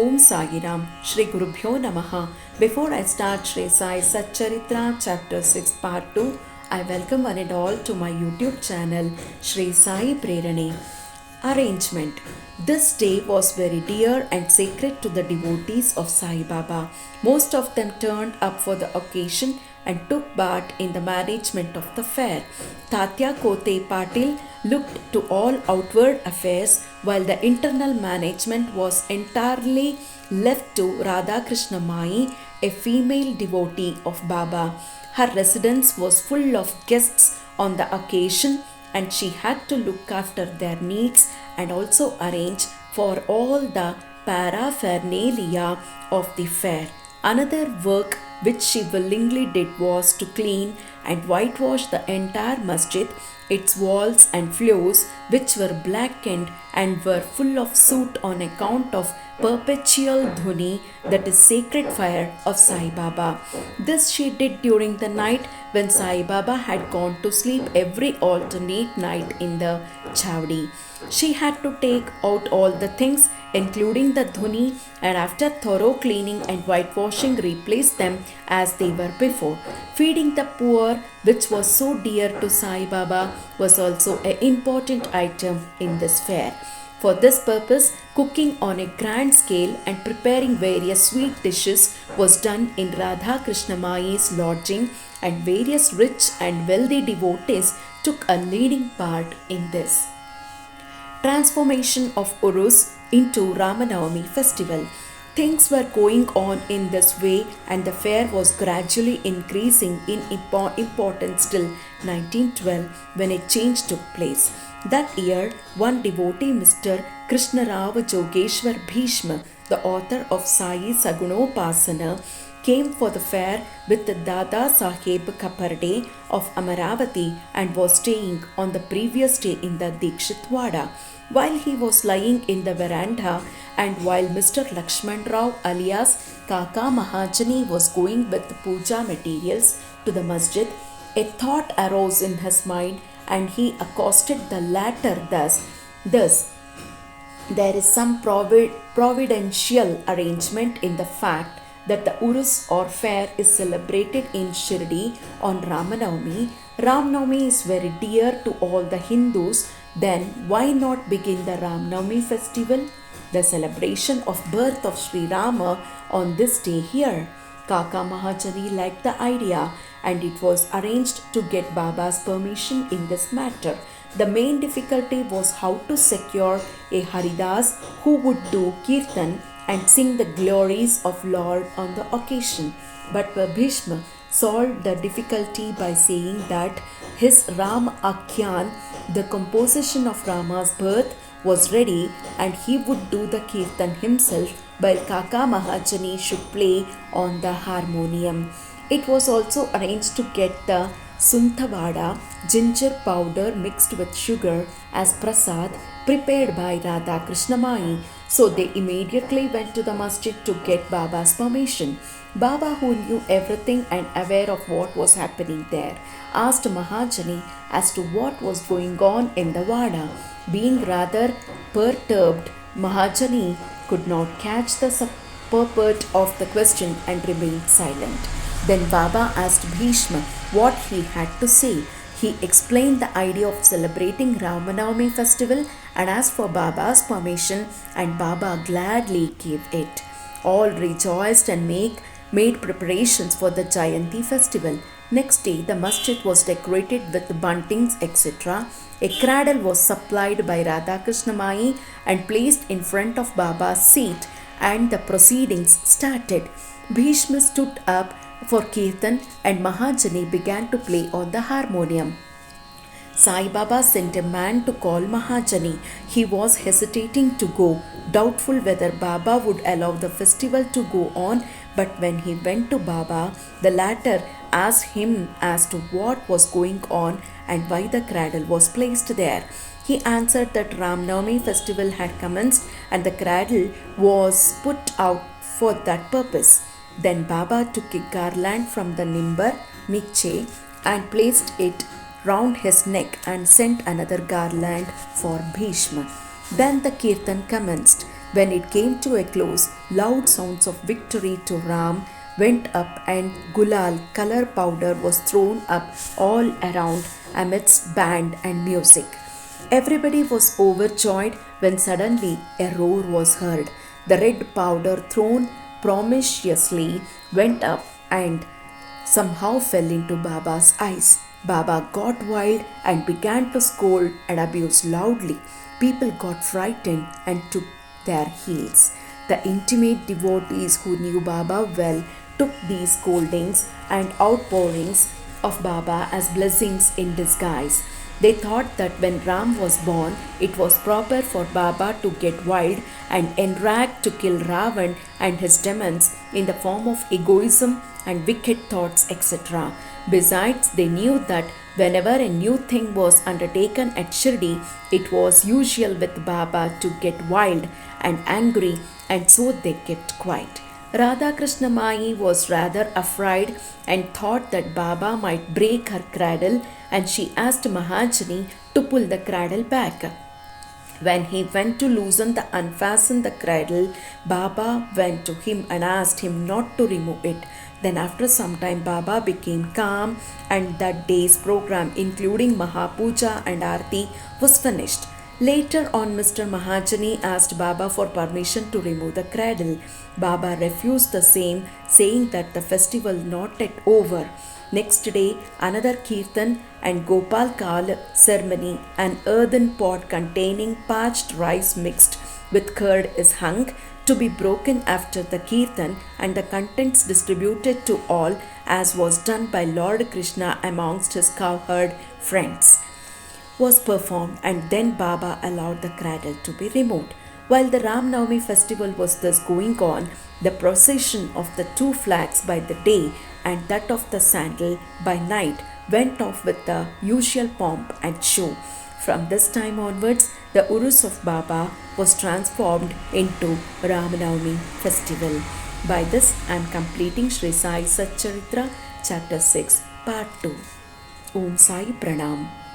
Om Sairam, Shri Gurubhyo Namaha. Before I start Shri Sai Satcharitra Chapter 6 Part 2, I welcome one and all to my YouTube channel Shri Sai Prerane. Arrangement. This day was very dear and sacred to the devotees of Sai Baba. Most of them turned up for the occasion and took part in the management of the fair. Tatya Kote Patil looked to all outward affairs while the internal management was entirely left to Radha Krishna Mai, a female devotee of Baba. Her residence was full of guests on the occasion and she had to look after their needs and also arrange for all the paraphernalia of the fair. Another work which she willingly did was to clean and whitewash the entire masjid, its walls and floors, which were blackened and were full of soot on account of perpetual dhuni, that is sacred fire of Sai Baba. This she did during the night when Sai Baba had gone to sleep every alternate night in the chowdi. She had to take out all the things including the dhuni and after thorough cleaning and whitewashing replace them as they were before. Feeding the poor, which was so dear to Sai Baba, was also an important item in this fair. For this purpose, cooking on a grand scale and preparing various sweet dishes was done in Radha Krishna Mai's lodging, and various rich and wealthy devotees took a leading part in this. Transformation of Urus into Ramanavami festival. Things were going on in this way and the fair was gradually increasing in importance till 1912 when a change took place. That year, one devotee, Mr. Krishnarao Jogeshwar Bhishma, the author of Sai Sagunopasana, came for the fair with the Dada Saheb Kaparde of Amaravati and was staying on the previous day in the Dikshitwada. While he was lying in the veranda and while Mr. Lakshman Rao alias Kaka Mahajani was going with the puja materials to the masjid, a thought arose in his mind and he accosted the latter thus, there is some providential arrangement in the fact that the Urus or fair is celebrated in Shirdi on Ramanavami. Ramanavami is very dear to all the Hindus, then why not begin the Ramanavami festival, the celebration of birth of Sri Rama on this day here? Kaka Mahajani liked the idea and it was arranged to get Baba's permission in this matter. The main difficulty was how to secure a Haridas who would do Kirtan and sing the glories of Lord on the occasion. But Bhishma solved the difficulty by saying that his Ram Akhyan, the composition of Rama's birth, was ready and he would do the Kirtan himself while Kaka Mahajani should play on the harmonium. It was also arranged to get the Sunthavada, ginger powder mixed with sugar as prasad prepared by Radha Krishna Mai. So they immediately went to the masjid to get Baba's permission. Baba, who knew everything and aware of what was happening there, asked Mahajani as to what was going on in the Vada. Being rather perturbed, Mahajani could not catch the purport of the question and remained silent. Then Baba asked Bhishma what he had to say. He explained the idea of celebrating Ramanavami festival and asked for Baba's permission and Baba gladly gave it. All rejoiced and made preparations for the Jayanti festival. Next day, the masjid was decorated with buntings, etc. A cradle was supplied by Radha Krishna Mai and placed in front of Baba's seat and the proceedings started. Bhishma stood up for Kirtan and Mahajani began to play on the harmonium. Sai Baba sent a man to call Mahajani. He was hesitating to go, doubtful whether Baba would allow the festival to go on, but when he went to Baba, the latter asked him as to what was going on and why the cradle was placed there. He answered that Ramanavami festival had commenced and the cradle was put out for that purpose. Then Baba took a garland from the nimbar, niche, and placed it round his neck and sent another garland for Bhishma. Then the Kirtan commenced. When it came to a close, loud sounds of victory to Ram went up and gulal color powder was thrown up all around amidst band and music. Everybody was overjoyed when suddenly a roar was heard. The red powder thrown promiscuously went up and somehow fell into Baba's eyes. Baba got wild and began to scold and abuse loudly. People got frightened and took their heels. The intimate devotees who knew Baba well took these scoldings and outpourings of Baba as blessings in disguise. They thought that when Ram was born, it was proper for Baba to get wild and enraged to kill Ravan and his demons in the form of egoism and wicked thoughts, etc. Besides, they knew that whenever a new thing was undertaken at Shirdi, it was usual with Baba to get wild and angry, and so they kept quiet. Radha Krishna Mai was rather afraid and thought that Baba might break her cradle, and she asked Mahajani to pull the cradle back. When he went to unfasten the cradle, Baba went to him and asked him not to remove it. Then after some time Baba became calm and that day's program including Mahapuja and Aarti was finished. Later on, Mr. Mahajani asked Baba for permission to remove the cradle. Baba refused the same, saying that the festival not yet over. Next day, another kirtan and Gopal Kal ceremony, an earthen pot containing parched rice mixed with curd is hung to be broken after the kirtan and the contents distributed to all as was done by Lord Krishna amongst his cowherd friends was performed, and then Baba allowed the cradle to be removed. While the Ramanavami festival was thus going on, the procession of the two flags by the day and that of the sandal by night went off with the usual pomp and show. From this time onwards, the Urus of Baba was transformed into Ramanavami festival. By this, I am completing Sri Sai Satcharitra, Chapter 6, Part 2. Om Sai Pranam.